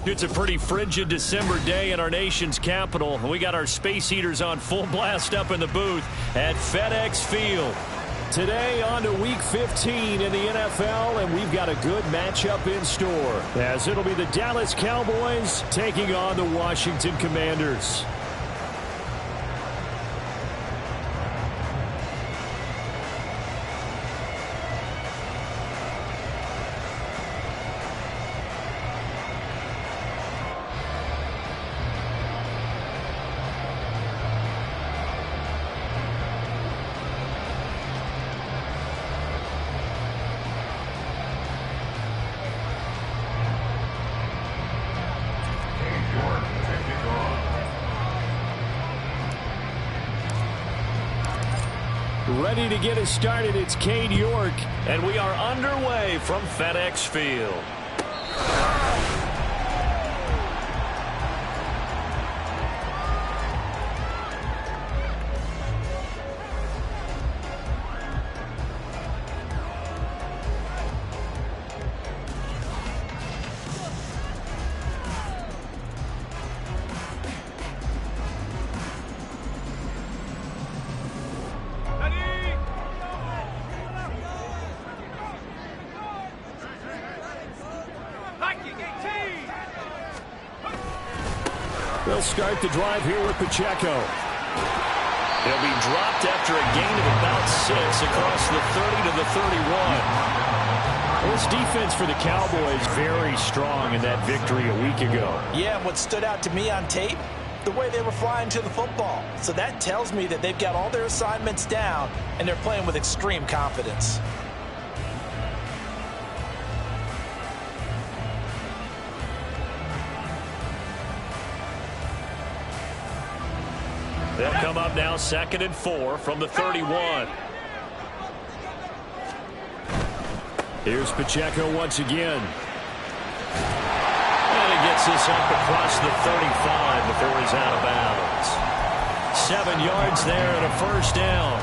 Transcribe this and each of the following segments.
It's a pretty frigid December day in our nation's capital. We got our space heaters on full blast up in the booth at FedEx Field. Today on to Week 15 in the NFL, and we've got a good matchup in store, as it'll be the Dallas Cowboys taking on the Washington Commanders. Ready to get us started, it's Cade York, and we are underway from FedEx Field. They'll start the drive here with Pacheco. He'll be dropped after a gain of about 6 across the 30 to the 31. This defense for the Cowboys very strong in that victory a week ago. Yeah, what stood out to me on tape, the way they were flying to the football. So that tells me that they've got all their assignments down and they're playing with extreme confidence. They'll come up now 2nd and 4 from the 31. Here's Pacheco once again. And he gets this up across the 35 before he's out of bounds. 7 yards there and a first down.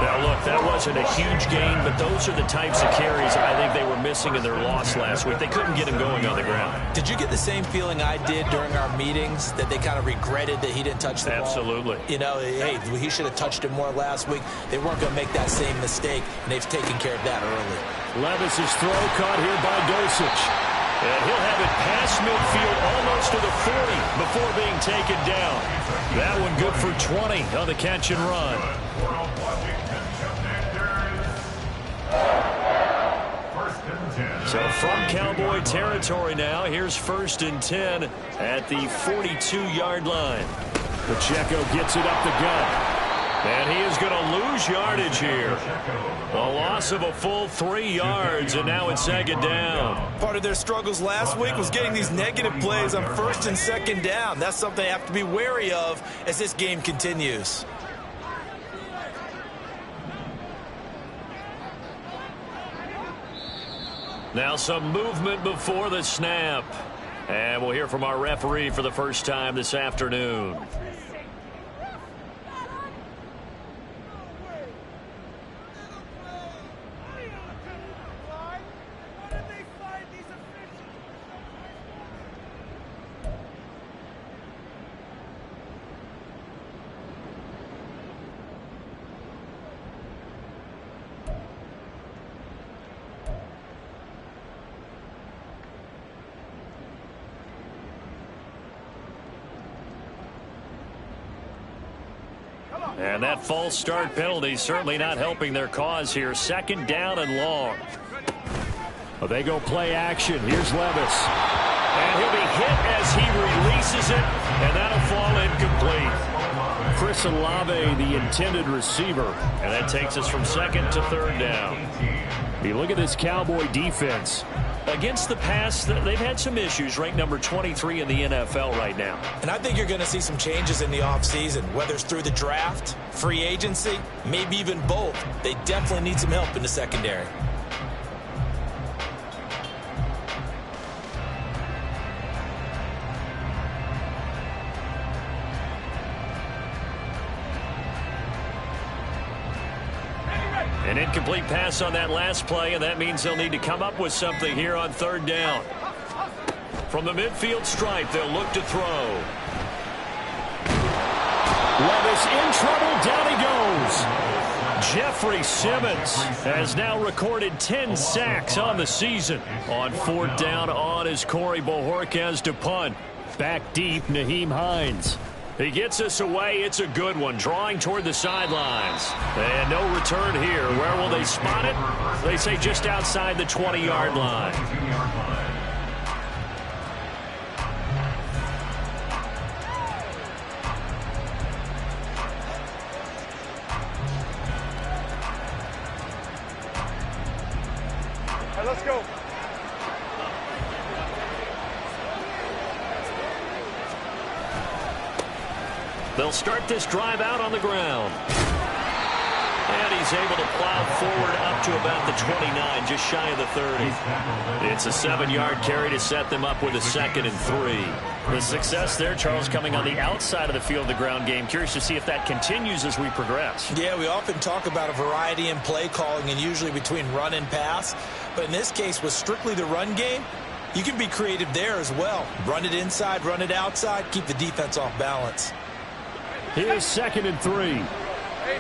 Now, look, that wasn't a huge gain, but those are the types of carries I think they were missing in their loss last week. They couldn't get him going on the ground. Did you get the same feeling I did during our meetings, that they kind of regretted that he didn't touch the ball? Absolutely. You know, hey, he should have touched it more last week. They weren't going to make that same mistake, and they've taken care of that early. Levis's throw caught here by Dulcich. And he'll have it past midfield almost to the 40 before being taken down. That one good for 20 on the catch and run. So from Cowboy territory now, here's 1st and 10 at the 42-yard line. Pacheco gets it up the gut. And he is going to lose yardage here. A loss of a full 3 yards, and now it's 2nd down. Part of their struggles last week was getting these negative plays on 1st and 2nd down. That's something they have to be wary of as this game continues. Now some movement before the snap. And we'll hear from our referee for the first time this afternoon. And that false start penalty certainly not helping their cause here. 2nd down and long. Well, they go play action. Here's Levis. And he'll be hit as he releases it, and that'll fall incomplete. Chris Olave, the intended receiver. And that takes us from 2nd to 3rd down. You look at this Cowboy defense. Against the pass, they've had some issues, ranked number 23 in the NFL right now. And I think you're going to see some changes in the offseason, whether it's through the draft, free agency, maybe even both. They definitely need some help in the secondary. An incomplete pass on that last play, and that means they'll need to come up with something here on 3rd down. From the midfield stripe, they'll look to throw. Levis in trouble. Down he goes. Jeffrey Simmons has now recorded 10 sacks on the season. On 4th down on is Corey Bojorquez to punt. Back deep, Nyheim Hines. He gets us away. It's a good one. Drawing toward the sidelines. And no return here. Where will they spot it? They say just outside the 20-yard line. Let's go. They'll start this drive out on the ground. And he's able to plow forward up to about the 29, just shy of the 30. It's a 7-yard carry to set them up with a 2nd and 3. The success there, Charles, coming on the outside of the field, the ground game. Curious to see if that continues as we progress. Yeah, we often talk about a variety in play calling and usually between run and pass. But in this case, with strictly the run game, you can be creative there as well. Run it inside, run it outside, keep the defense off balance. Here's 2nd and 3. Hey,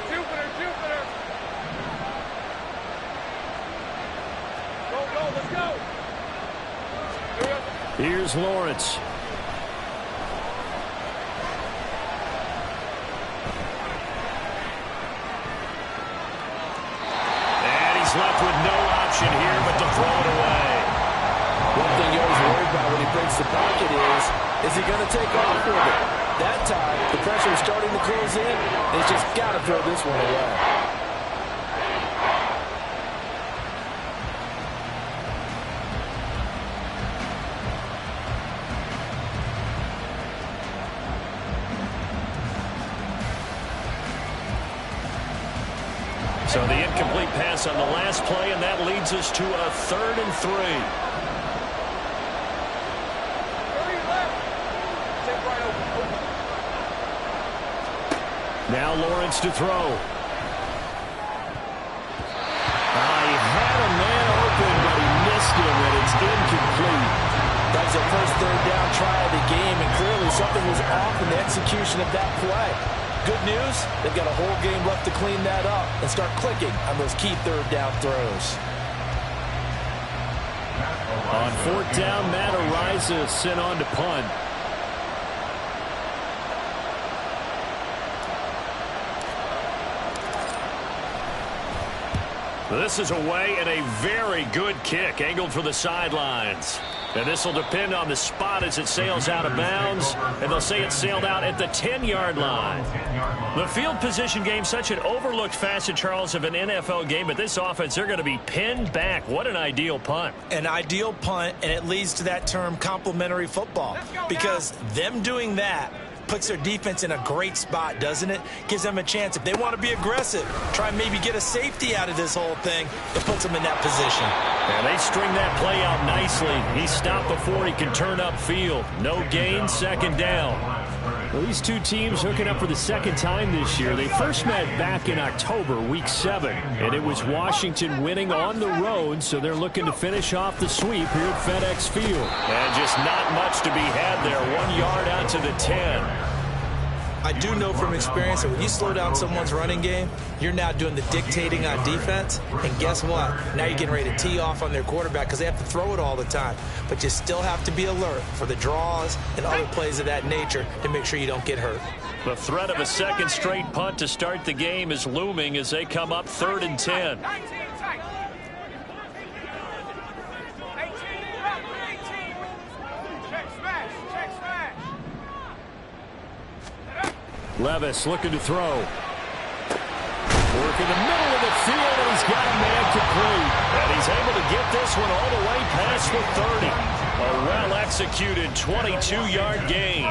Jupiter. Go, let's go. Here's Lawrence. And he's left with no option here but to throw it away. One thing you're always worried about when he breaks the pocket is he going to take off with it? That time, the pressure is starting to close in. He's just got to throw this one away. So the incomplete pass on the last play, and that leads us to a 3rd and 3. Now Lawrence to throw. He had a man open, but he missed him, and it's incomplete. That was their first 3rd down try of the game, and clearly something was off in the execution of that play. Good news, they've got a whole game left to clean that up and start clicking on those key 3rd down throws. On 4th down, Matt Ariza sent on to punt. This is away and a very good kick, angled for the sidelines. And this will depend on the spot as it sails out of bounds. And they'll say it sailed out at the 10-yard line. The field position game, such an overlooked facet, Charles, of an NFL game. But this offense, they're going to be pinned back. What an ideal punt. An ideal punt, and it leads to that term complementary football. Because them doing that puts their defense in a great spot, doesn't it? Gives them a chance. If they want to be aggressive, try and maybe get a safety out of this whole thing, it puts them in that position. And they string that play out nicely. He stopped before he can turn upfield. No gain, 2nd down. Well, these two teams hooking up for the 2nd time this year. They first met back in October, week 7. And it was Washington winning on the road, so they're looking to finish off the sweep here at FedEx Field. And just not much to be had there. 1 yard out to the 10. I do know from experience that when you slow down someone's running game, you're now doing the dictating on defense. And guess what? Now you're getting ready to tee off on their quarterback because they have to throw it all the time. But you still have to be alert for the draws and other plays of that nature to make sure you don't get hurt. The threat of a 2nd straight punt to start the game is looming as they come up 3rd and 10. Levis looking to throw. Work in the middle of the field, and he's got a man complete. And he's able to get this one all the way past the 30. A well-executed 22-yard gain.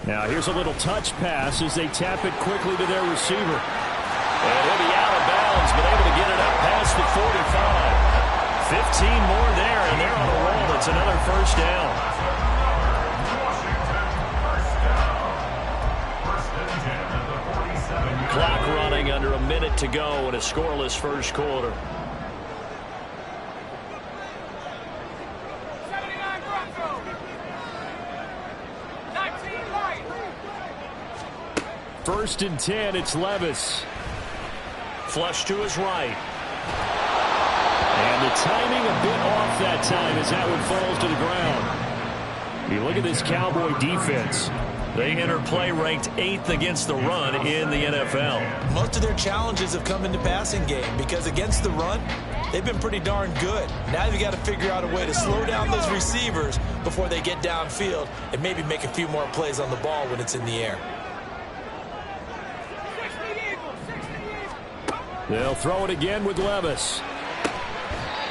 Now here's a little touch pass as they tap it quickly to their receiver. And he'll be out of bounds, but able to get it up past the 45. 15 more there, and they're on a roll. It's another first down. Clock running under a minute to go in a scoreless first quarter. First and 10, it's Levis. Flush to his right. And the timing a bit off that time as that one falls to the ground. You look at this Cowboy defense. They enter play ranked 8th against the run in the NFL. Most of their challenges have come in the passing game because against the run, they've been pretty darn good. Now you've got to figure out a way to slow down those receivers before they get downfield and maybe make a few more plays on the ball when it's in the air. They'll throw it again with Levis.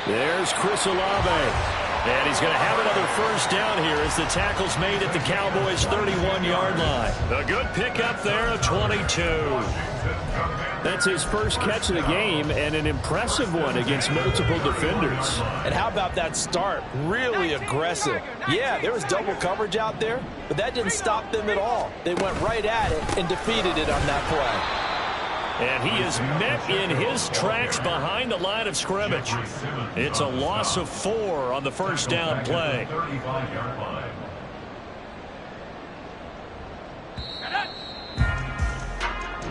There's Chris Olave. And he's going to have another first down here as the tackle's made at the Cowboys' 31-yard line. A good pickup there of 22. That's his first catch of the game and an impressive one against multiple defenders. And how about that start? Really aggressive. Yeah, there was double coverage out there, but that didn't stop them at all. They went right at it and defeated it on that play. And he is met in his tracks behind the line of scrimmage. It's a loss of 4 on the first down play.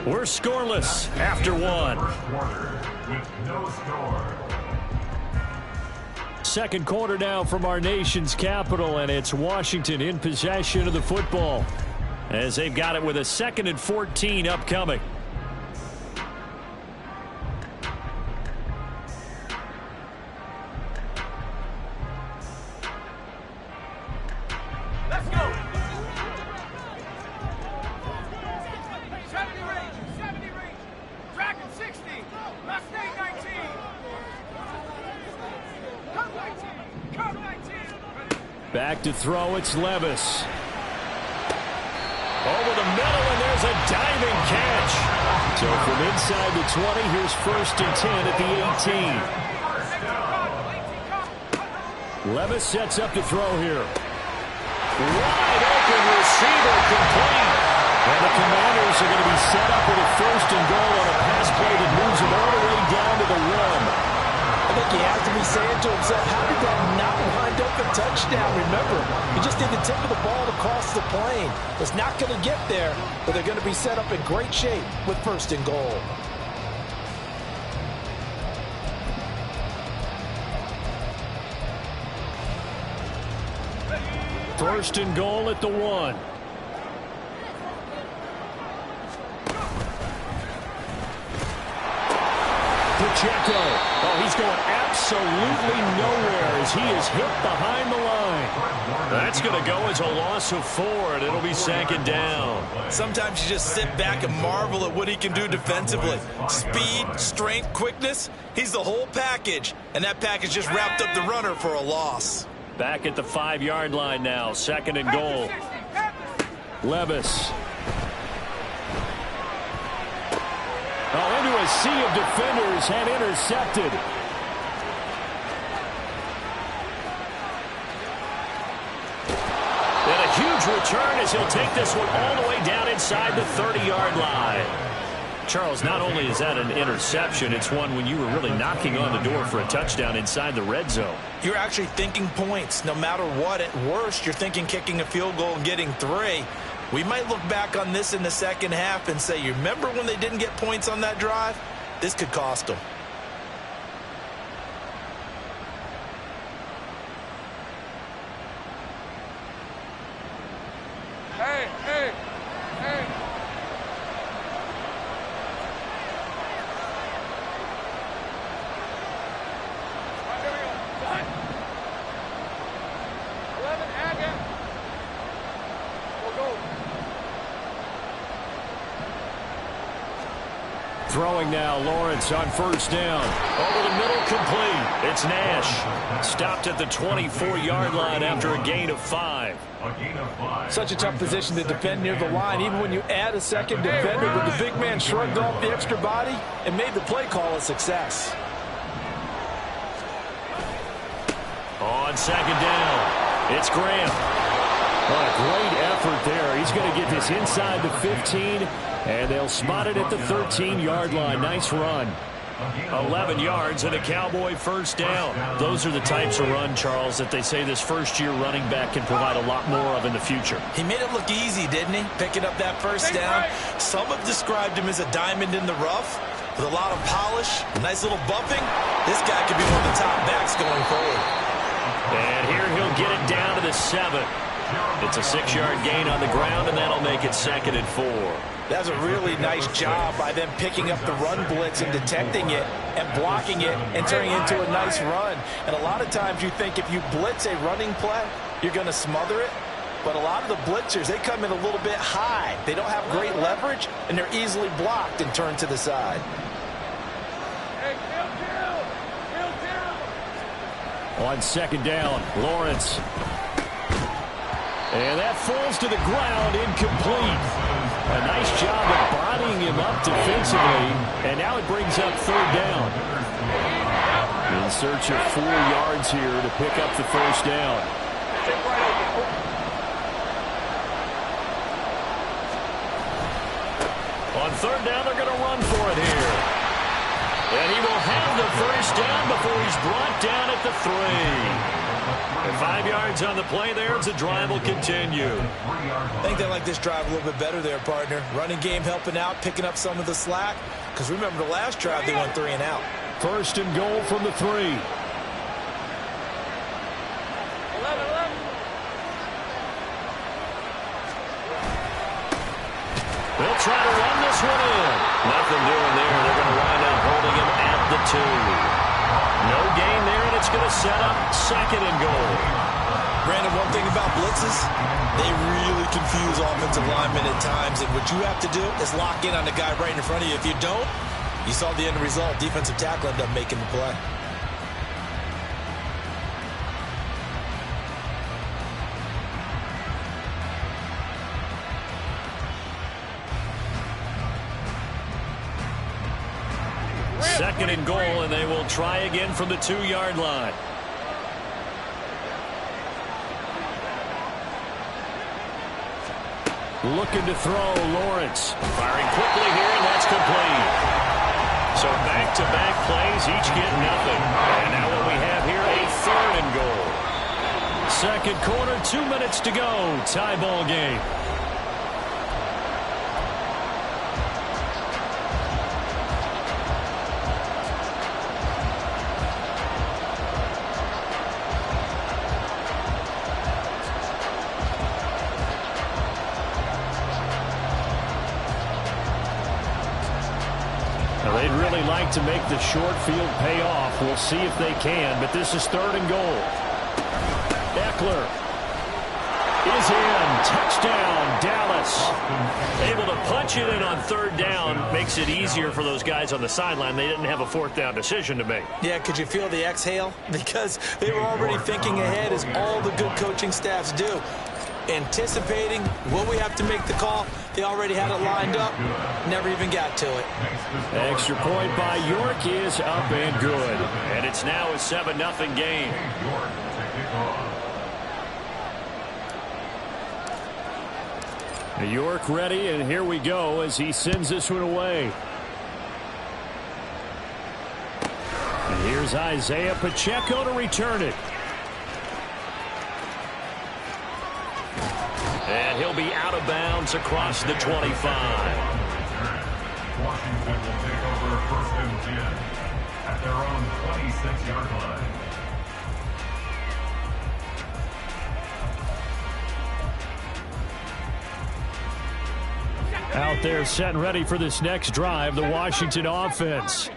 We're scoreless after 1. Second quarter now from our nation's capital, and it's Washington in possession of the football as they've got it with a 2nd and 14 upcoming. Back to throw, it's Levis. Over the middle, and there's a diving catch. So from inside the 20, here's 1st and 10 at the 18. Levis sets up to throw here. Wide open receiver complete. And the Commanders are going to be set up with a 1st and goal on a pass play that moves them all the way down to the 1. I think he has to be saying to himself, how did that not wind up a touchdown? Remember, you just need the tip of the ball to cross the plane. It's not going to get there, but they're going to be set up in great shape with 1st and goal. First and goal at the 1. Pacheco. Oh, he's going absolutely nowhere as he is hit behind the line. That's going to go as a loss of 4, and it'll be 2nd down. Sometimes you just sit back and marvel at what he can do defensively. Speed, strength, quickness, he's the whole package. And that package just wrapped up the runner for a loss. Back at the 5-yard line now, 2nd and goal. Levis. Oh, into a sea of defenders and intercepted. And a huge return as he'll take this one all the way down inside the 30-yard line. Charles, not only is that an interception, it's one when you were really knocking on the door for a touchdown inside the red zone. You're actually thinking points. No matter what, at worst, you're thinking kicking a field goal and getting 3. We might look back on this in the second half and say, you remember when they didn't get points on that drive? This could cost them. Hey, hey, hey. All right, here we go. 11, add him. We'll go. Throwing now, Lawrence on 1st down. Over the middle, complete. It's Nash. Stopped at the 24-yard line after a gain of 5. Such a tough position to defend near the line, even when you add a 2nd defender, but the big man shrugged off the extra body and made the play call a success. On second down, it's Graham. What a great effort there. He's going to get this inside the 15, and they'll spot it at the 13-yard line. Nice run. 11 yards and a Cowboy first down. Those are the types of run, Charles, that they say this first-year running back can provide a lot more of in the future. He made it look easy, didn't he? Picking up that first down. Some have described him as a diamond in the rough with a lot of polish, nice little bumping. This guy could be one of the top backs going forward. And here he'll get it down to the 7. It's a 6-yard gain on the ground, and that'll make it 2nd and 4. That was a really nice job by them picking up the run blitz and detecting it and blocking it and turning it into a nice run. And a lot of times you think if you blitz a running play, you're going to smother it. But a lot of the blitzers, they come in a little bit high. They don't have great leverage, and they're easily blocked and turned to the side. On second down, Lawrence. And that falls to the ground, incomplete. A nice job of bodying him up defensively, and now it brings up 3rd down. In search of 4 yards here to pick up the first down. On 3rd down, they're going to run for it here. And he will have the first down before he's brought down at the 3. And 5 yards on the play there as the drive will continue. I think they like this drive a little bit better there, partner. Running game helping out, picking up some of the slack. Because remember the last drive, they went 3 and out. 1st and goal from the 3. They'll try to run this one in. Nothing doing there. They're going to wind up holding him at the 2. No gain there, and it's going to set up 2nd and goal. Brandon, one thing about blitzes, they really confuse offensive linemen at times, and what you have to do is lock in on the guy right in front of you. If you don't, you saw the end result. Defensive tackle ended up making the play. Second and goal, and they will try again from the 2-yard line. Looking to throw, Lawrence. Firing quickly here, and that's complete. So back-to-back plays, each get nothing. And now what we have here, a 3rd and goal. 2nd quarter, 2 minutes to go. Tie ball game. They'd really like to make the short field pay off. We'll see if they can, but this is 3rd and goal. Eckler is in. Touchdown, Dallas. Able to punch it in on 3rd down. Makes it easier for those guys on the sideline. They didn't have a 4th down decision to make. Yeah, could you feel the exhale? Because they were already thinking ahead, as all the good coaching staffs do. Anticipating what we have to make the call. They already had it lined up. Never even got to it. Extra point by York is up and good. And it's now a 7-0 game. York ready, and here we go as he sends this one away. And here's Isaiah Pacheco to return it. And he'll be out of bounds across the 25. Washington will take over 1st and 10 at their own 26-yard line. Out there set and ready for this next drive, the Washington offense.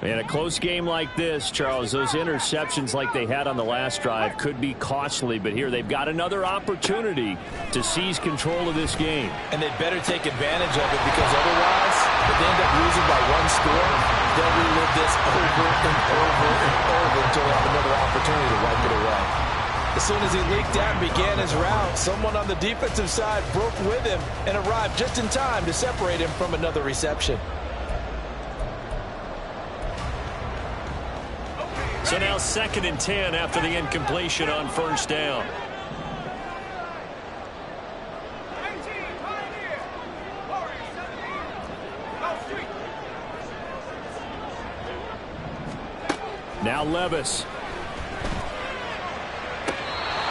In a close game like this, Charles, those interceptions like they had on the last drive could be costly, but here they've got another opportunity to seize control of this game. And they'd better take advantage of it, because otherwise, if they end up losing by 1 score, they'll relive this over and over and over until they have another opportunity to wipe it away. As soon as he leaked out and began his route, someone on the defensive side broke with him and arrived just in time to separate him from another reception. So now 2nd and 10 after the incompletion on first down. Now Levis.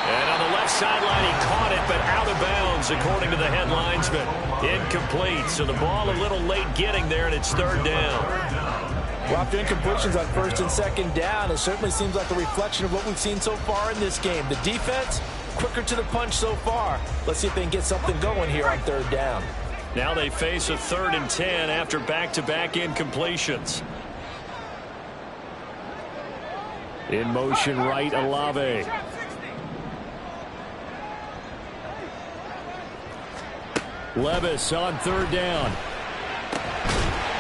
And on the left sideline, he caught it, but out of bounds, according to the head linesman. Incomplete. So the ball a little late getting there, and it's 3rd down. Well, after incompletions on 1st and 2nd down, it certainly seems like a reflection of what we've seen so far in this game. The defense, quicker to the punch so far. Let's see if they can get something going here on 3rd down. Now they face a 3rd and 10 after back-to-back incompletions. In motion right, Olave. Levis on 3rd down.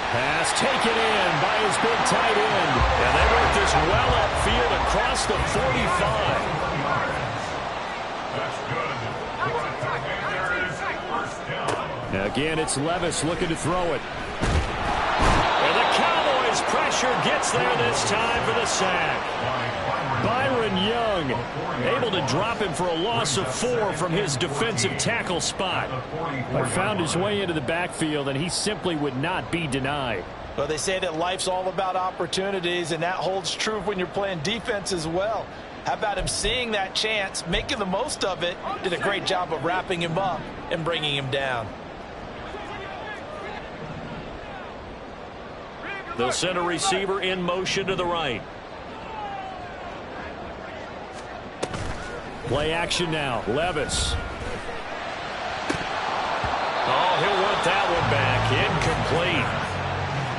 Pass taken in by his big tight end. And they work this well upfield across the 45. Now again, it's Levis looking to throw it. And the Cowboys pressure gets there this time for the sack. Byron Young able to drop him for a loss of 4 from his defensive tackle spot. But found his way into the backfield, and he simply would not be denied. Well, they say that life's all about opportunities, and that holds true when you're playing defense as well. How about him seeing that chance, making the most of it, did a great job of wrapping him up and bringing him down. They'll send a receiver in motion to the right. Play action now. Levis. Oh, he'll want that one back. Incomplete.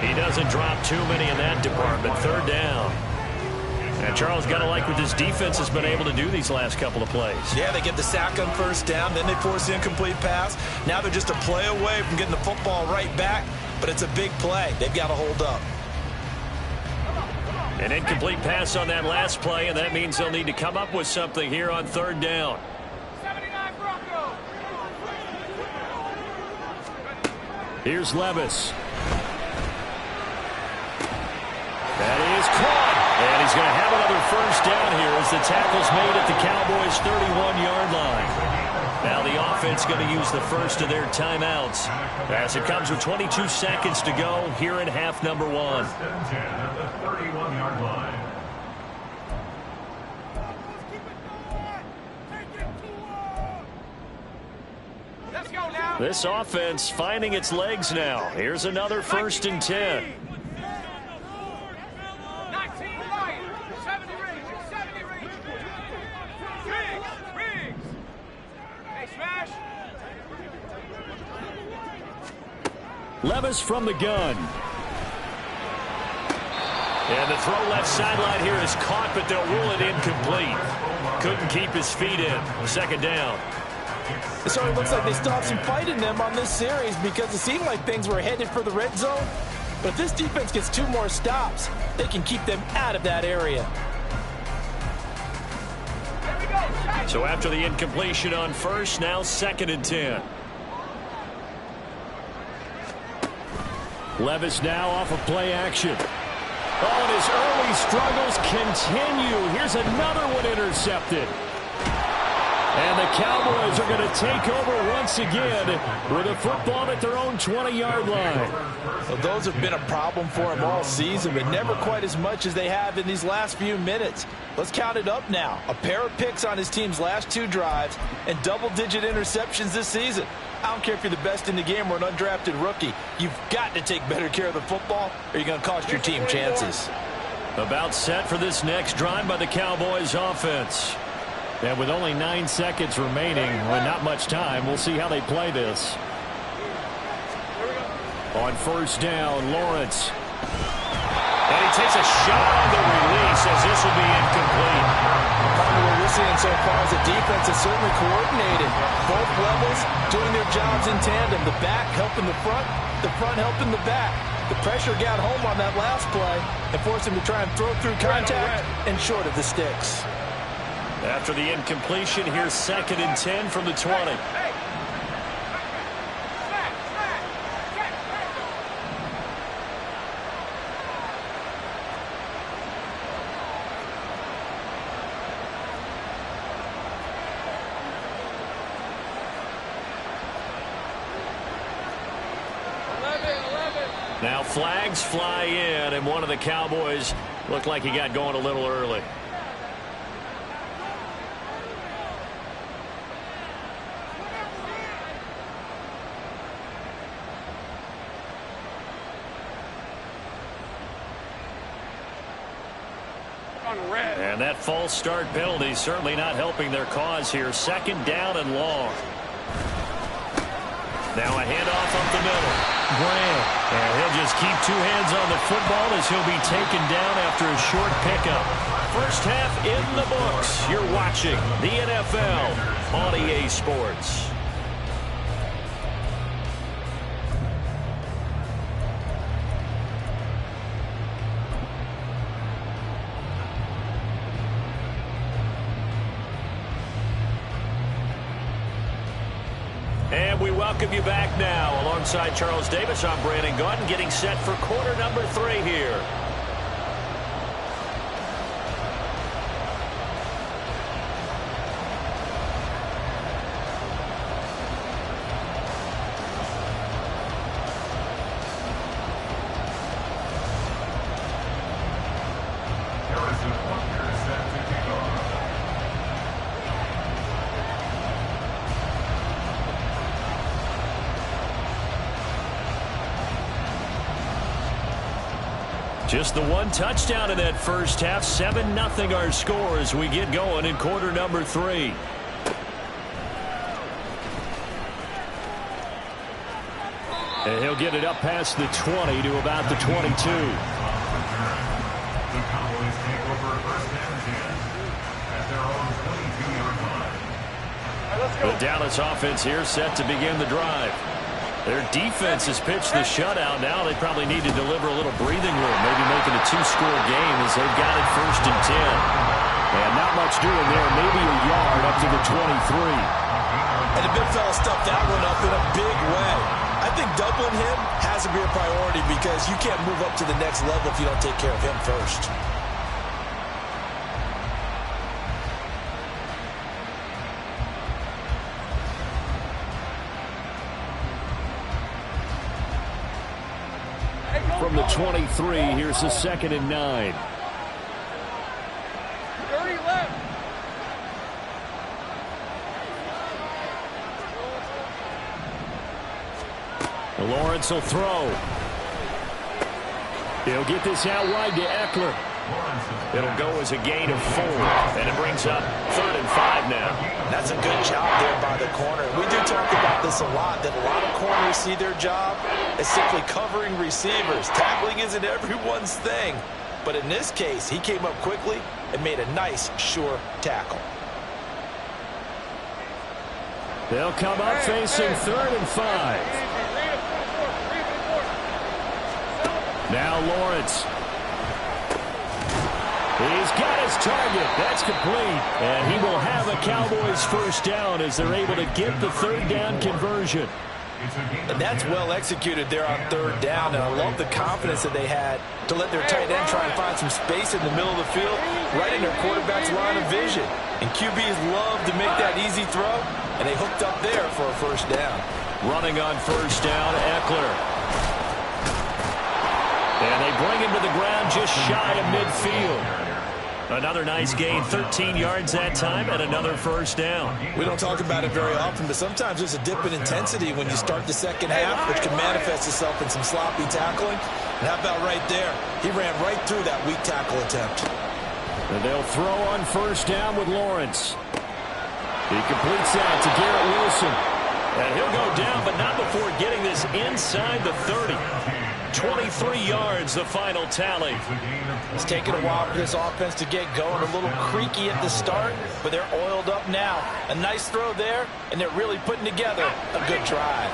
He doesn't drop too many in that department. 3rd down. And Charles, got to like what this defense has been able to do these last couple of plays. Yeah, they get the sack on 1st down, then they force the incomplete pass. Now they're just a play away from getting the football right back, but it's a big play. They've got to hold up. An incomplete pass on that last play, and that means they'll need to come up with something here on 3rd down. 79 Broncos. Here's Levis. That is caught. And he's going to have another 1st down here as the tackle's made at the Cowboys' 31-yard line. Now the offense going to use the first of their timeouts as it comes with 22 seconds to go here in half number 1. Let's go now. This offense finding its legs now. Here's another 1st and 10. 19 Lions. 70 rings. 70 rings. Rings. Hey, smash. Levis from the gun. And the throw left sideline here is caught, but they'll rule it incomplete. Couldn't keep his feet in. 2nd down. It certainly looks like they still have some fight in them on this series because it seemed like things were headed for the red zone. But if this defense gets 2 more stops, they can keep them out of that area. So after the incompletion on 1st, now 2nd and 10. Levis now off of play action. Oh, and his early struggles continue. Here's another one intercepted. And the Cowboys are going to take over once again with a football at their own 20-yard line. Well, those have been a problem for him all season, but never quite as much as they have in these last few minutes. Let's count it up now. A pair of picks on his team's last 2 drives and double-digit interceptions this season. I don't care if you're the best in the game or an undrafted rookie. You've got to take better care of the football or you're going to cost your team chances. About set for this next drive by the Cowboys offense. And with only 9 seconds remaining, well, not much time, we'll see how they play this. On 1st down, Lawrence. And he takes a shot on the release as this will be incomplete. Part of what we're seeing so far is the defense is certainly coordinated. Both levels doing their jobs in tandem. The back helping the front helping the back. The pressure got home on that last play and forced him to try and throw through contact and short of the sticks. After the incompletion, here's 2nd and 10 from the 20. Now flags fly in, and one of the Cowboys looked like he got going a little early. And that false start penalty certainly not helping their cause here. Second down and long. Now a handoff up the middle. Graham. And he'll just keep two hands on the football as he'll be taken down after a short pickup. First half in the books. You're watching the NFL on EA Sports. And we welcome you back now. Alongside Charles Davis, I'm Brandon Gaudin, getting set for quarter number 3 here. Just the one touchdown in that first half. 7-0 our score as we get going in quarter number 3. And he'll get it up past the 20 to about the 22. The Cowboys take over first and 10 at their own 22-yard line. The Dallas offense here set to begin the drive. Their defense has pitched the shutout. Now they probably need to deliver a little breathing room, maybe make it a 2-score game as they've got it first and 10. And not much doing there, maybe a yard up to the 23. And the big fella stuffed that one up in a big way. I think doubling him has to be a priority because you can't move up to the next level if you don't take care of him first. From the 23, here's the 2nd and 9. 30 left. Lawrence will throw. He'll get this out wide to Eckler. It'll go as a gain of 4, and it brings up 3rd and 5 now. That's a good job there by the corner. We do talk about this a lot, that a lot of corners see their job as simply covering receivers. Tackling isn't everyone's thing. But in this case, he came up quickly and made a nice, sure tackle. They'll come up facing 3rd and 5. Now Lawrence. He's got his target. That's complete. And he will have a Cowboys first down as they're able to get the 3rd down conversion. And that's well executed there on 3rd down. And I love the confidence that they had to let their tight end try and find some space in the middle of the field, right in their quarterback's line of vision. And QBs love to make that easy throw, and they hooked up there for a first down. Running on first down, Eckler. And they bring him to the ground just shy of midfield. Another nice gain, 13 yards that time, and another first down. We don't talk about it very often, but sometimes there's a dip in intensity when you start the second half, which can manifest itself in some sloppy tackling. And how about right there? He ran right through that weak tackle attempt. And they'll throw on first down with Lawrence. He completes that to Garrett Wilson. And he'll go down, but not before getting this inside the 30. 23 yards, the final tally. It's taken a while for this offense to get going. A little creaky at the start, but they're oiled up now. A nice throw there, and they're really putting together a good drive.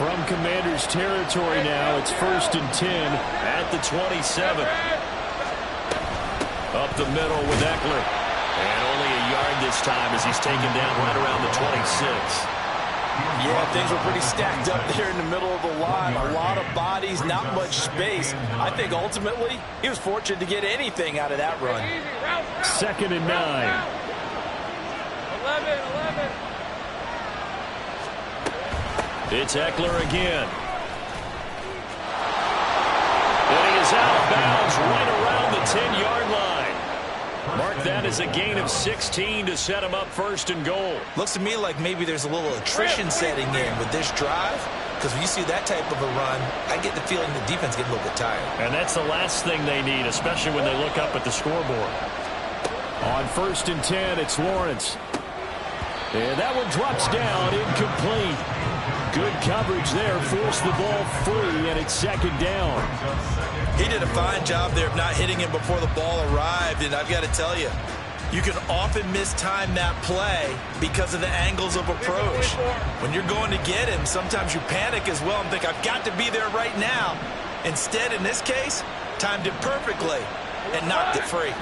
From Commander's territory now, it's 1st and 10 at the 27. Up the middle with Eckler. And only a yard this time as he's taken down right around the 26. Yeah, things were pretty stacked up there in the middle of the line. A lot of bodies, not much space. I think ultimately he was fortunate to get anything out of that run. 2nd and 9. 11. It's Eckler again. 10-yard line. Mark that as a gain of 16 to set him up first and goal. Looks to me like maybe there's a little attrition setting in with this drive, because when you see that type of a run, I get the feeling the defense getting a little bit tired. And that's the last thing they need, especially when they look up at the scoreboard. On 1st and 10, it's Lawrence. And that one drops down, incomplete. Good coverage there, forced the ball free, and it's 2nd down. He did a fine job there of not hitting him before the ball arrived, and I've got to tell you, you can often mistime that play because of the angles of approach. When you're going to get him, sometimes you panic as well and think, I've got to be there right now. Instead, in this case, timed it perfectly and knocked it free.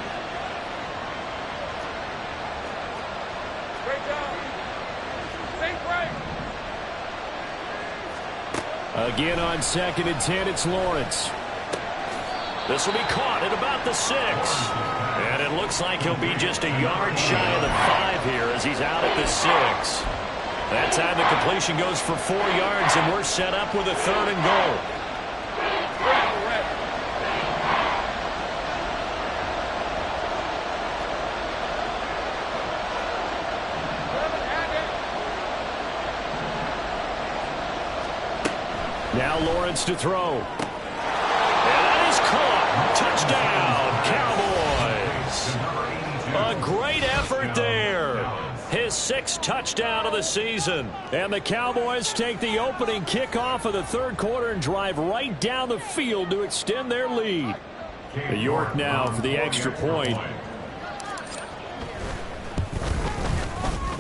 Great job. Think right. Again on 2nd and 10, it's Lawrence. This will be caught at about the 6. And it looks like he'll be just a yard shy of the 5 here as he's out at the 6. That time the completion goes for 4 yards, and we're set up with a 3rd and goal. Now Lawrence to throw. And that is caught. Touchdown, Cowboys. A great effort there. His 6th touchdown of the season. And the Cowboys take the opening kickoff of the 3rd quarter and drive right down the field to extend their lead. York now for the extra point.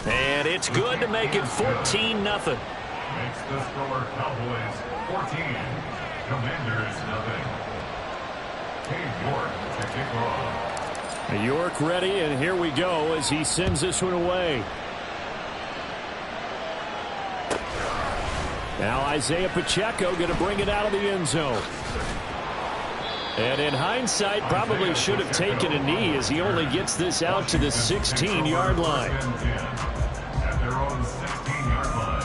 And it's good to make it 14-0. Makes the score Cowboys 14, Commanders 0. Cade York to kick off. York ready, and here we go as he sends this one away. Now Isaiah Pacheco going to bring it out of the end zone. And in hindsight, probably should have taken a knee as he only gets this out to the 16-yard line. At their own 16-yard line.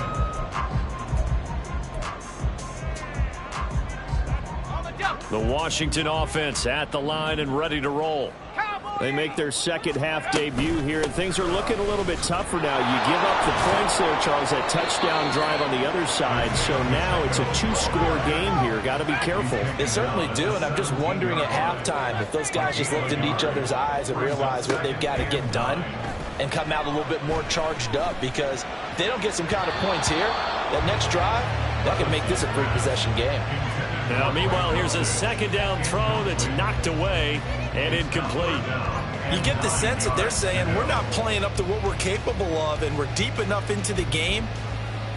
The Washington offense at the line and ready to roll. They make their second-half debut here, and things are looking a little bit tougher now. You give up the points there, Charles, that touchdown drive on the other side, so now it's a 2-score game here. Got to be careful. They certainly do, and I'm just wondering at halftime if those guys just looked into each other's eyes and realized what they've got to get done and come out a little bit more charged up, because if they don't get some kind of points here, that next drive, that could make this a 3-possession game. Now, meanwhile, here's a 2nd down throw that's knocked away and incomplete. You get the sense that they're saying we're not playing up to what we're capable of, and we're deep enough into the game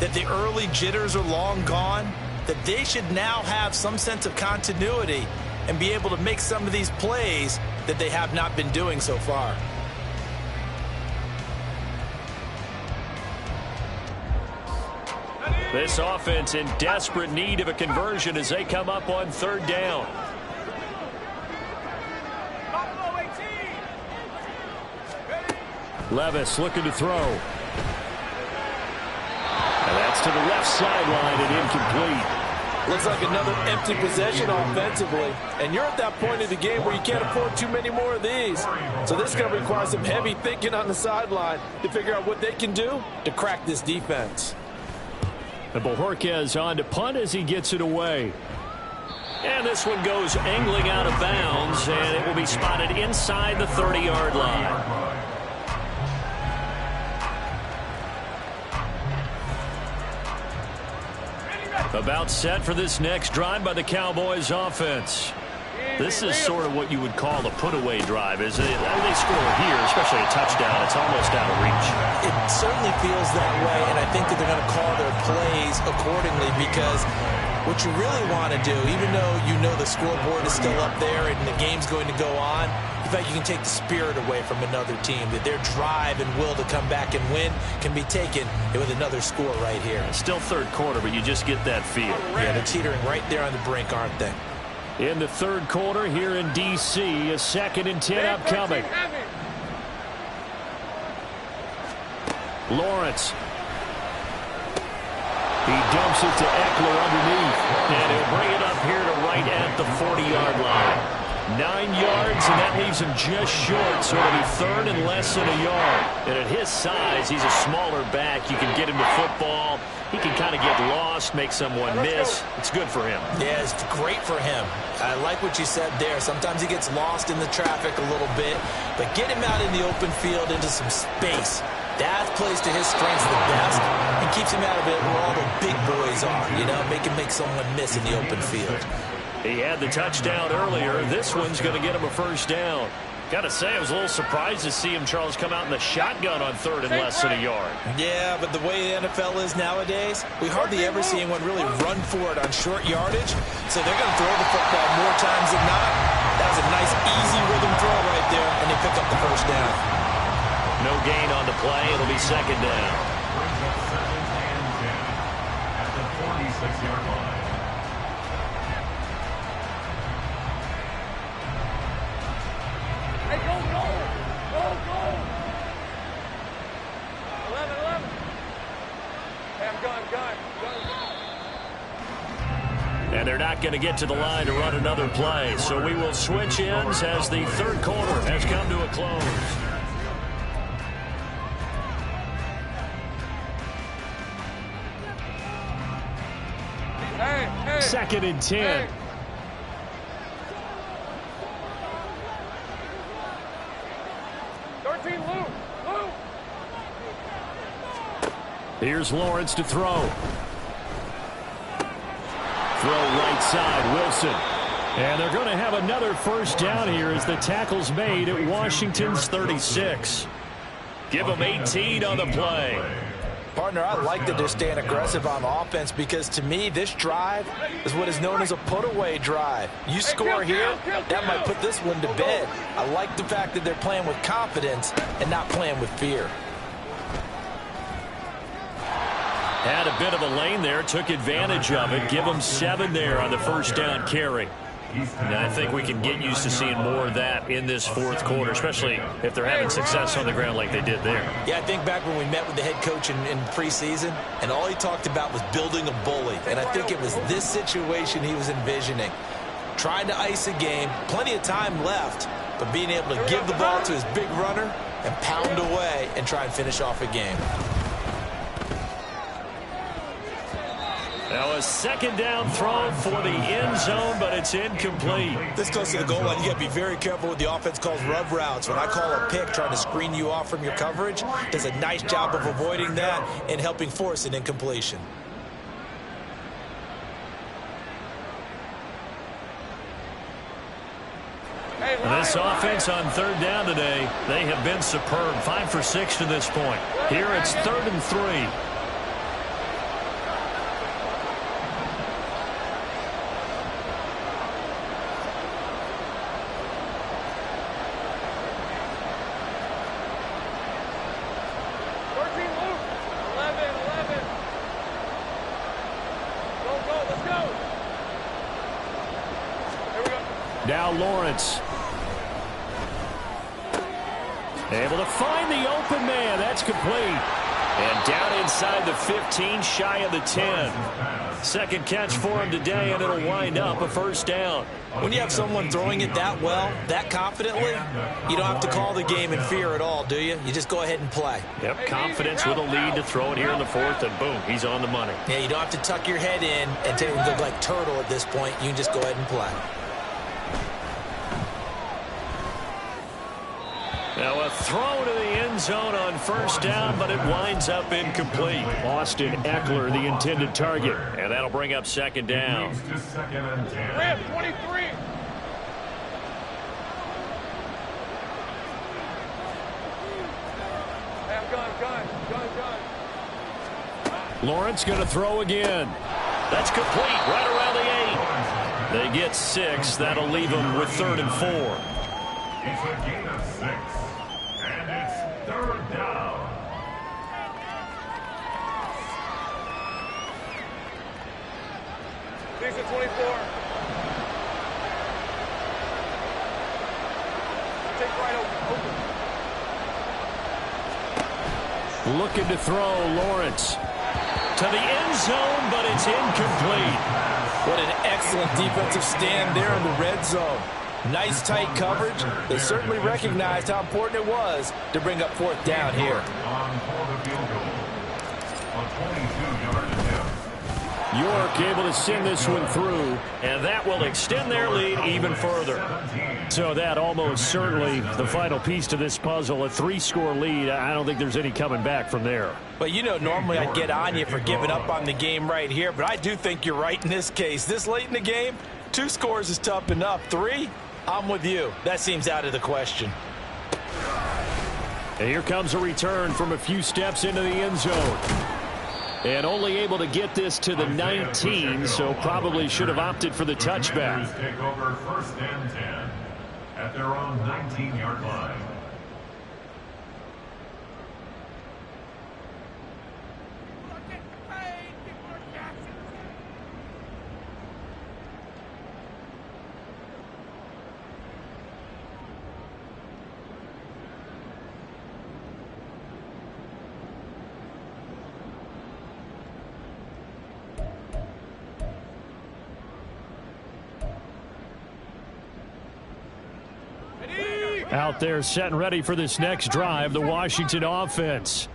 that the early jitters are long gone, that they should now have some sense of continuity and be able to make some of these plays that they have not been doing so far. This offense in desperate need of a conversion as they come up on 3rd down. Levis looking to throw. And that's to the left sideline and incomplete. Looks like another empty possession offensively. And you're at that point of the game where you can't afford too many more of these. So this is going to require some heavy thinking on the sideline to figure out what they can do to crack this defense. And Bojorquez on to punt as he gets it away. And this one goes angling out of bounds, and it will be spotted inside the 30-yard line. About set for this next drive by the Cowboys offense. This is sort of what you would call a put-away drive, isn't it? I mean, they score here, especially a touchdown. It's almost out of reach. It certainly feels that way, and I think that they're going to call their plays accordingly, because what you really want to do, even though you know the scoreboard is still up there and the game's going to go on, in fact, you can take the spirit away from another team, that their drive and will to come back and win can be taken with another score right here. It's still 3rd quarter, but you just get that feel. Yeah, they're teetering right there on the brink, aren't they? In the 3rd quarter here in D.C., a 2nd and 10 upcoming. Lawrence. He dumps it to Eckler underneath, and he'll bring it up here to right at the 40-yard line. 9 yards, and that leaves him just short, so it'll be third and less than a yard. And at his size, he's a smaller back. You can get him to football. He can kind of get lost, make someone miss. It's good for him. Yeah, it's great for him. I like what you said there. Sometimes he gets lost in the traffic a little bit, but get him out in the open field into some space. That plays to his strengths the best and keeps him out of it where all the big boys are, you know, make someone miss in the open field. He had the touchdown earlier. This one's going to get him a first down. Got to say, I was a little surprised to see him, Charles, come out in the shotgun on third and less than a yard. Yeah, but the way the NFL is nowadays, we hardly ever see anyone really run for it on short yardage, so they're going to throw the football more times than not. That was a nice, easy rhythm throw right there, and they pick up the first down. No gain on the play. It'll be second down. Brings up second and 10 at the 46-yard line. Hey, go, go! Go, go! 11. Hey, I'm gun. And they're not going to get to the line to run another play. So we will switch ends as the third quarter has come to a close. Hey. Second and 10. Hey. Lou. Here's Lawrence to throw. Throw right side, Wilson. And they're going to have another first down here as the tackle's made at Washington's 36. Give them 18 on the play. Partner, I like that they're staying aggressive on offense because, to me, this drive is what is known as a put-away drive. You score here, that might put this one to bed. I like the fact that they're playing with confidence and not playing with fear. Had a bit of a lane there, took advantage of it. Give them 7 there on the first down carry. And I think we can get used to seeing more of that in this fourth quarter, especially if they're having success on the ground like they did there. Yeah, I think back when we met with the head coach in preseason, and all he talked about was building a bully. And I think it was this situation he was envisioning. Trying to ice a game, plenty of time left, but being able to give the ball to his big runner and pound away and try and finish off a game. Now a second down throw for the end zone, but it's incomplete. This close to the goal line, you got to be very careful with the offense calls rub routes. When I call a pick trying to screen you off from your coverage, does a nice job of avoiding that and helping force an incompletion. This offense on third down today, they have been superb. 5 for 6 to this point. Here it's 3rd and 3. Now Lawrence. Able to find the open man. That's complete. And down inside the 15, shy of the 10. Second catch for him today, and it'll wind up a first down. When you have someone throwing it that well, that confidently, you don't have to call the game in fear at all, do you? You just go ahead and play. Yep, confidence with a lead to throw it here in the fourth, and boom, he's on the money. Yeah, you don't have to tuck your head in and take it look like turtle at this point. You can just go ahead and play. Now a throw to the end zone on first down, but it winds up incomplete. Austin Eckler, the intended target, and that'll bring up second down. Ram, 23. Gun. Lawrence going to throw again. That's complete, right around the 8. They get 6. That'll leave them with 3rd and 4. It's a gain of 6. And it's 3rd down. Decent 24. Take right open. Looking to throw, Lawrence. To the end zone, but it's incomplete. What an excellent defensive stand there in the red zone. Nice tight coverage. They certainly recognized how important it was to bring up fourth down here. On the field goal. A 22-yard attempt. York able to send this one through, and that will extend their lead even further. So that almost certainly the final piece to this puzzle, a 3-score lead. I don't think there's any coming back from there. But you know, normally I'd get on you for giving up on the game right here, but I do think you're right in this case. This late in the game, 2 scores is tough enough. 3, I'm with you. That seems out of the question. And here comes a return from a few steps into the end zone. And only able to get this to the 19, so probably should have opted for the touchback. Take over first and 10 at their own 19-yard line. Out there set and ready for this next drive, the Washington offense.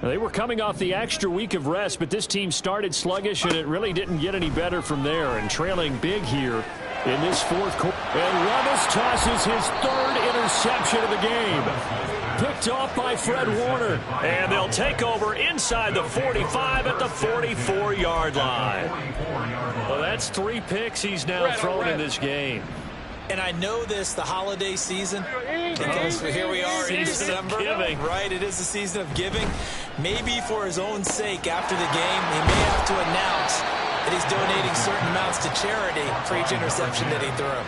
They were coming off the extra week of rest, but this team started sluggish, and it really didn't get any better from there. And trailing big here in this fourth quarter. And Levis tosses his 3rd interception of the game. Picked off by Fred Warner. And they'll take over inside the 45 at the 44-yard line. Well, that's 3 picks he's now thrown in this game. And I know this, the holiday season, because here we are in December, right? It is the season of giving. Maybe for his own sake after the game, he may have to announce that he's donating certain amounts to charity for each interception that he threw.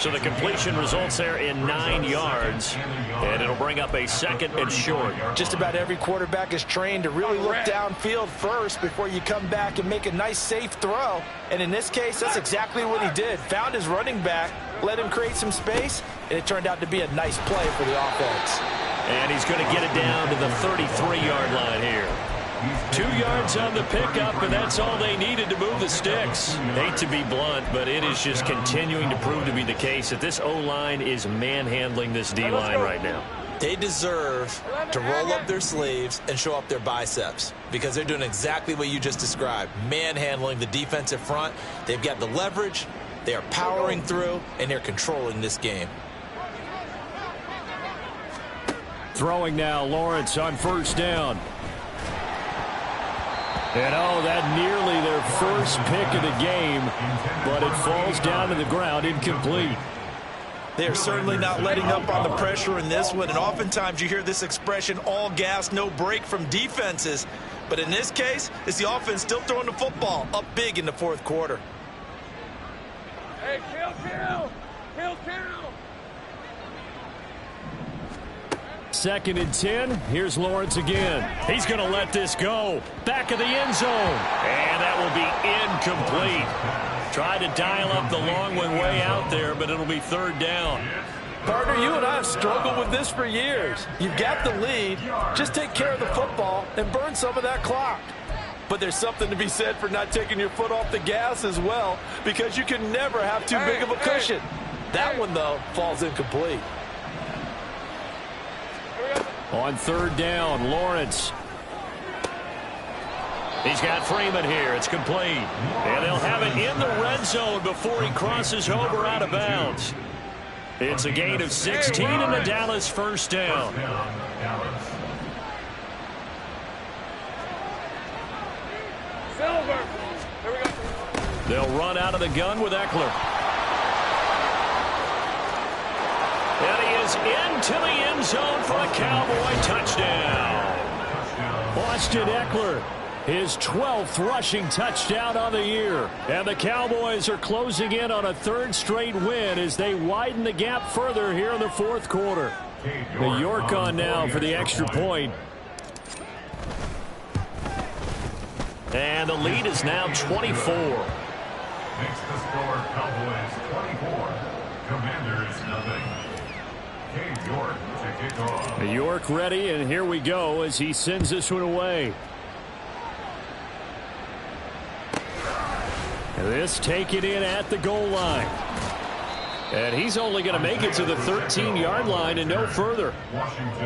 So the completion results there in 9 yards, and it'll bring up a 2nd and short. Just about every quarterback is trained to really look downfield first before you come back and make a nice, safe throw. And in this case, that's exactly what he did. Found his running back, let him create some space, and it turned out to be a nice play for the offense. And he's going to get it down to the 33-yard line here. 2 yards on the pickup, and that's all they needed to move the sticks. Hate to be blunt, but it is just continuing to prove to be the case that this O-line is manhandling this D-line right now. They deserve to roll up their sleeves and show up their biceps because they're doing exactly what you just described, manhandling the defensive front. They've got the leverage, they are powering through, and they're controlling this game. Throwing now, Lawrence on first down. And oh, that nearly their first pick of the game, but it falls down to the ground incomplete. They're certainly not letting up on the pressure in this one, and oftentimes you hear this expression, all gas, no break from defenses. But in this case, it's the offense still throwing the football up big in the 4th quarter. Hey, kill! 2nd and 10. Here's Lawrence again. He's going to let this go. Back of the end zone. And that will be incomplete. Tried to dial up the long one way out there, but it'll be 3rd down. Partner, you and I have struggled with this for years. You've got the lead. Just take care of the football and burn some of that clock. But there's something to be said for not taking your foot off the gas as well, because you can never have too big of a cushion. That one, though, falls incomplete. On 3rd down, Lawrence. He's got Freeman here. It's complete. And they'll have it in the red zone before he crosses over out of bounds. It's a gain of 16 and a Dallas first down. Silver. Here we go. They'll run out of the gun with Eckler. And he is into the end zone for a Cowboy touchdown. Austin Eckler, his 12th rushing touchdown on the year. And the Cowboys are closing in on a 3rd straight win as they widen the gap further here in the 4th quarter. The York on now for the extra point. And the lead is now 24. Makes the score Cowboys 24. Commanders nothing. York to kick off. York ready, and here we go as he sends this one away. This taken in at the goal line. And he's only going to make it to the 13-yard line and no further.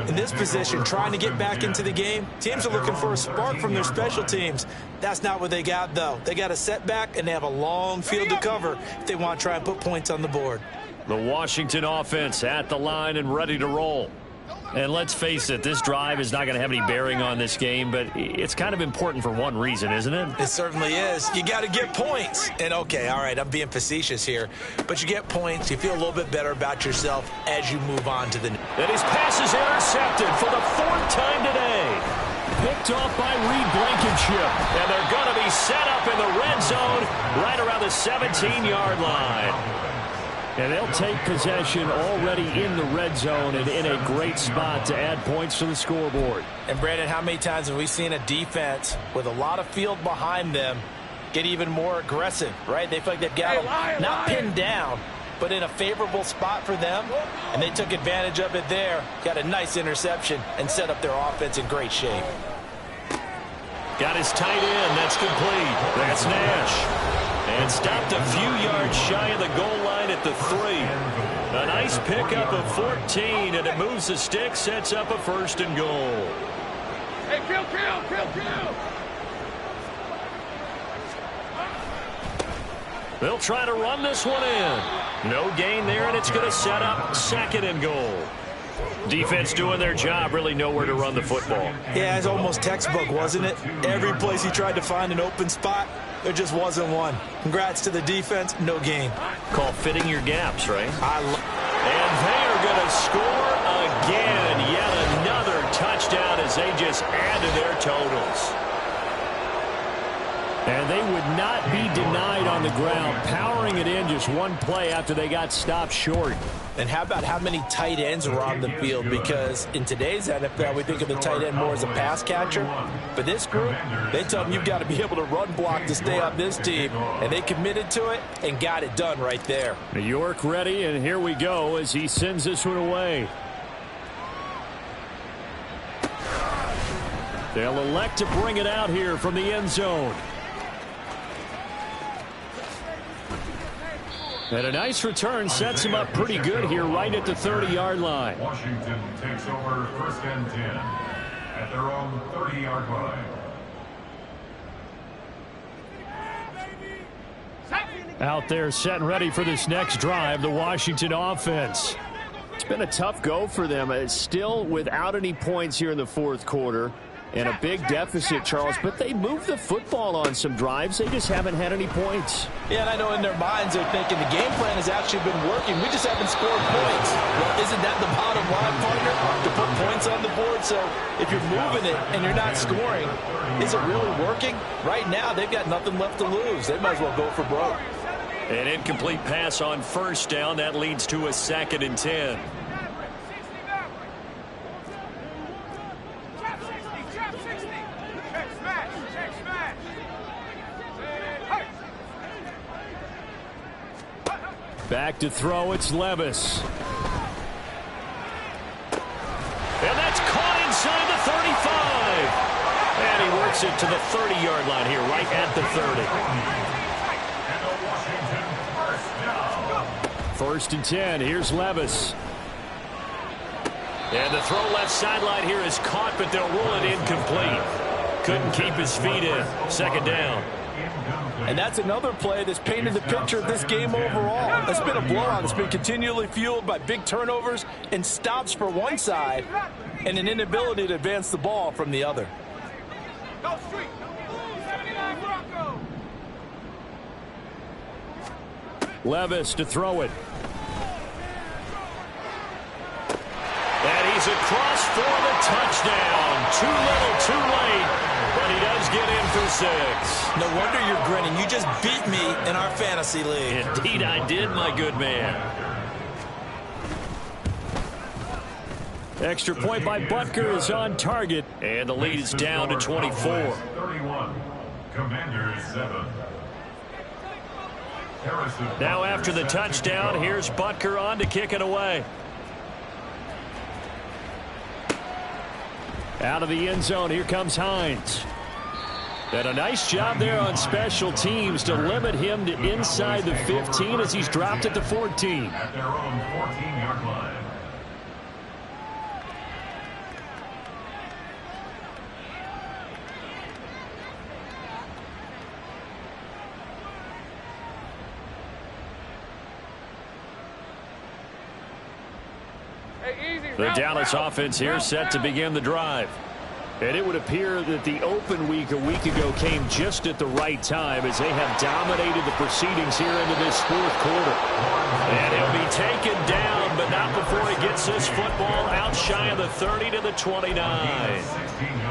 In this position, trying to get back into the game, teams are looking for a spark from their special teams. That's not what they got, though. They got a setback, and they have a long field to cover if they want to try and put points on the board. The Washington offense at the line and ready to roll. And let's face it, this drive is not going to have any bearing on this game, but it's kind of important for one reason, isn't it? It certainly is. You got to get points. And, okay, all right, I'm being facetious here, but you get points, you feel a little bit better about yourself as you move on to the next. And his pass is intercepted for the 4th time today. Picked off by Reed Blankenship, and they're going to be set up in the red zone right around the 17-yard line. And they'll take possession already in the red zone and in a great spot to add points to the scoreboard. And, Brandon, how many times have we seen a defense with a lot of field behind them get even more aggressive, right? They feel like they've got them not pinned down, but in a favorable spot for them, and they took advantage of it there, got a nice interception, and set up their offense in great shape. Got his tight end. That's complete. That's Nash. And stopped a few yards shy of the goal line at the 3. A nice pickup of 14, and it moves the stick, sets up a 1st and goal. Hey, kill. They'll try to run this one in. No gain there, and it's going to set up 2nd and goal. Defense doing their job, really nowhere to run the football. Yeah, it's almost textbook, wasn't it? Every place he tried to find an open spot, there just wasn't one. Congrats to the defense, no gain. Call fitting your gaps, right? And they are going to score again. Yet another touchdown as they just add to their totals. And they would not be denied on the ground, powering it in just one play after they got stopped short. And how about how many tight ends were on the field? Because in today's NFL, we think of the tight end more as a pass catcher. But this group, they tell them you've got to be able to run block to stay on this team. And they committed to it and got it done right there. New York ready, and here we go as he sends this one away. They'll elect to bring it out here from the end zone. And a nice return sets him up pretty good here right at the 30-yard line. Washington takes over 1st and 10 at their own 30-yard line. Out there set and ready for this next drive, the Washington offense. It's been a tough go for them. It's still without any points here in the 4th quarter. And a big deficit, Charles, but they moved the football on some drives. They just haven't had any points. Yeah, and I know in their minds they're thinking the game plan has actually been working. We just haven't scored points. Well, isn't that the bottom line, partner? To put points on the board. So if you're moving it and you're not scoring, is it really working? Right now, they've got nothing left to lose. They might as well go for broke. An incomplete pass on 1st down. That leads to a 2nd and 10. Back to throw, it's Levis. And that's caught inside the 35. And he works it to the 30-yard line here, right at the 30. 1st and 10, here's Levis. And the throw left sideline here is caught, but they'll roll it incomplete. Couldn't keep his feet in. 2nd down. And that's another play that's painted the picture of this game overall. It's been a blowout. It's been continually fueled by big turnovers and stops for one side and an inability to advance the ball from the other. Go street. 79 Bronco. Levis to throw it. And he's across for the touchdown. Too little, too late. But he does get in for 6. no wonder you're grinning. You just beat me in our fantasy league. Indeed I did, my good man. Extra point by Butker is on target. And the lead is down to 24. 31. Commanders 7. Now after the touchdown, here's Butker on to kick it away. Out of the end zone, here comes Hines. And a nice job there on special teams to limit him to inside the 15 as he's dropped at the 14. At their own 14-yard line. The Dallas offense here set to begin the drive. And it would appear that the open week a week ago came just at the right time as they have dominated the proceedings here into this fourth quarter. And he'll be taken down, but not before he gets this football out shy of the 30 to the 29.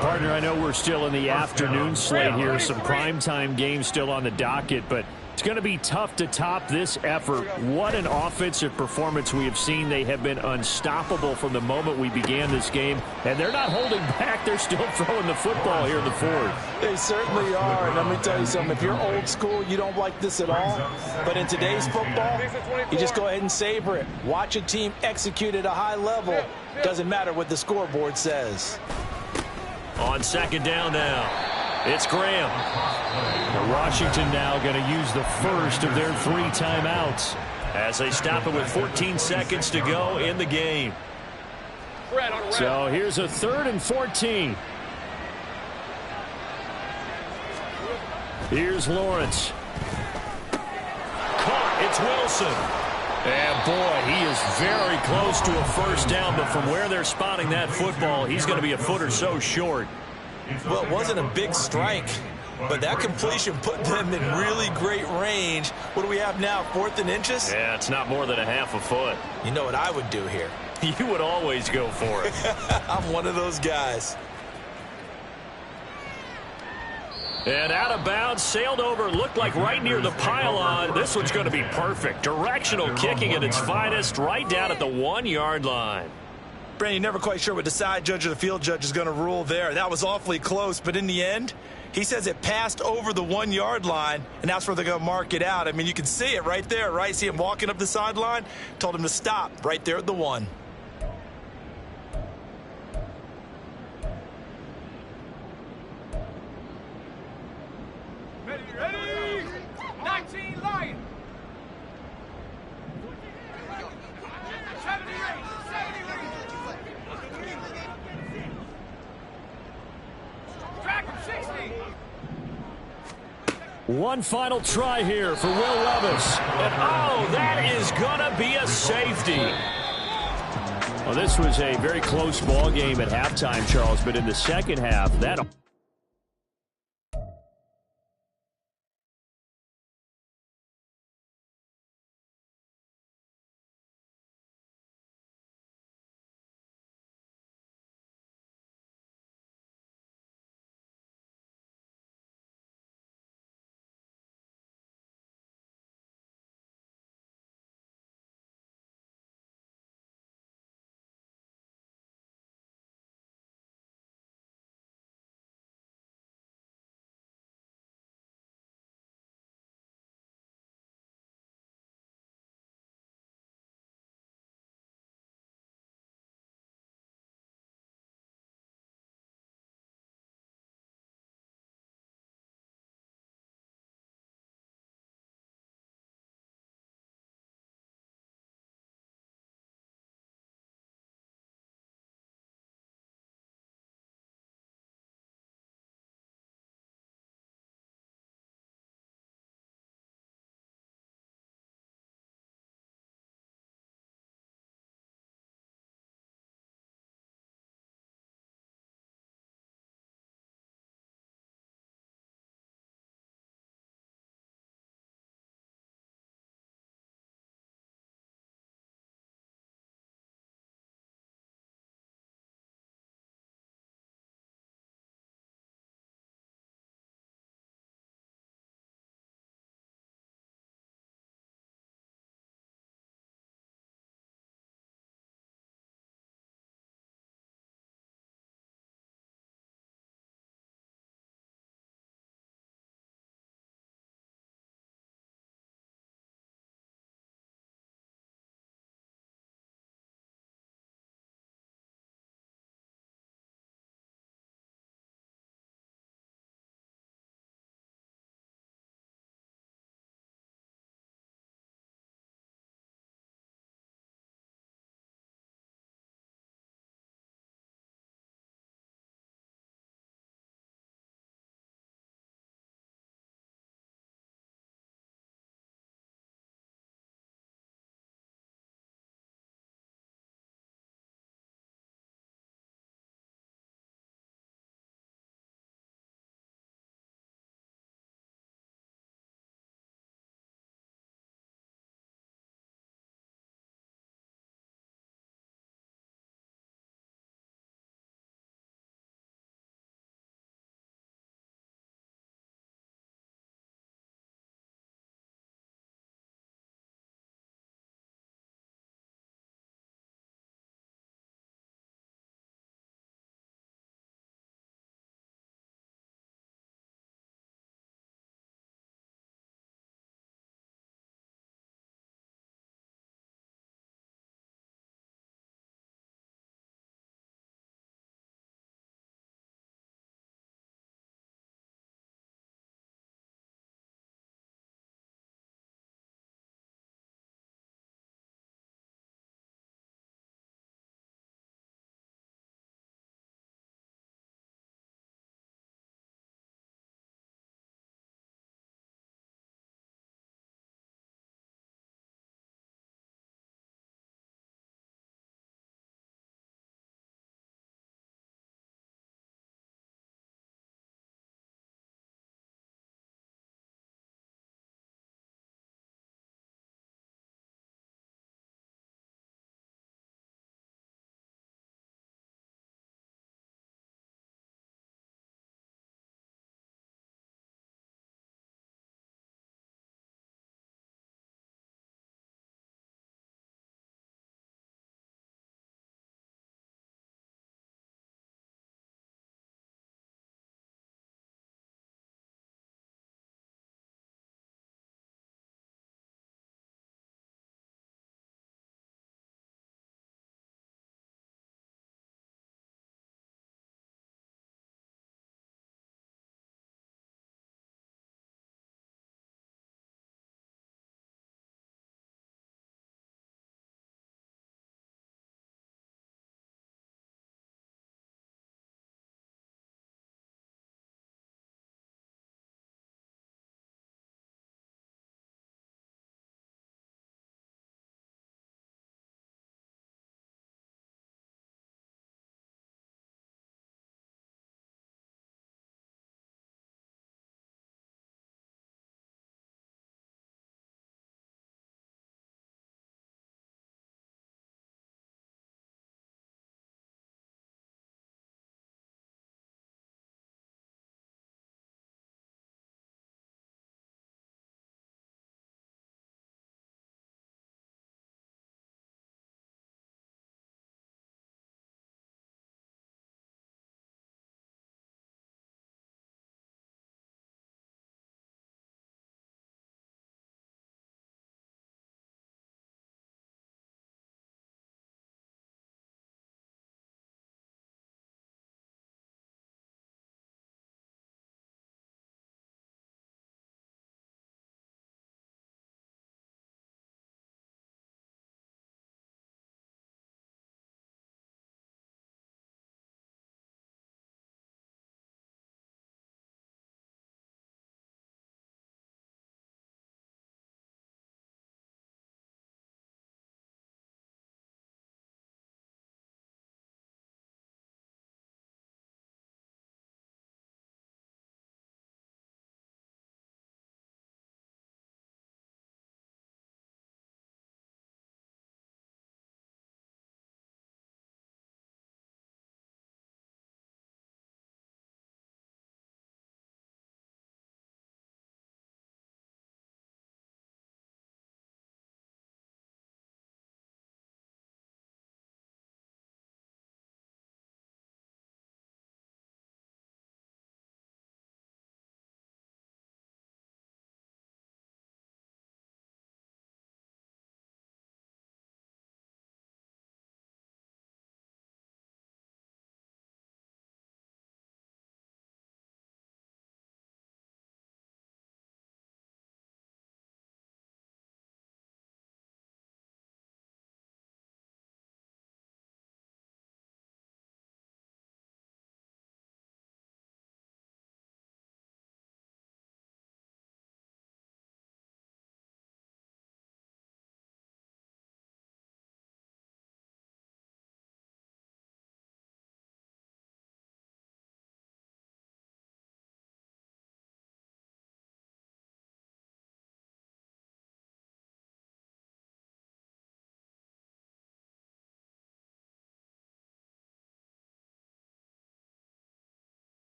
Partner, I know we're still in the afternoon slate here, some primetime games still on the docket, but it's going to be tough to top this effort. What an offensive performance we have seen. They have been unstoppable from the moment we began this game, and they're not holding back. They're still throwing the football here in the fourth. They certainly are, and let me tell you something. If you're old school, you don't like this at all. But in today's football, you just go ahead and savor it. Watch a team execute at a high level. Doesn't matter what the scoreboard says. On second down now, it's Graham. Washington now going to use the first of their 3 timeouts as they stop it with 14 seconds to go in the game. So here's a 3rd and 14. Here's Lawrence. Caught. It's Wilson. And boy, he is very close to a first down, but from where they're spotting that football, he's going to be a foot or so short. Well, it wasn't a big strike, but that completion put them in really great range. What do we have now, 4th and inches? Yeah, it's not more than a half a foot. You know what I would do here? You would always go for it. I'm one of those guys. And out of bounds, sailed over, looked like right near the pylon. This one's going to be perfect. Directional kicking at its finest, right down at the 1-yard line. Brandon, you're never quite sure what the side judge or the field judge is going to rule there. That was awfully close, but in the end, he says it passed over the 1-yard line, and that's where they're going to mark it out. I mean, you can see it right there, right? See him walking up the sideline? Told him to stop right there at the 1. Ready? 19 Lions. 70 range. 70 range. Track him 60. One final try here for Will Levis. And oh, that is going to be a safety. Well, this was a very close ball game at halftime, Charles, but in the second half, that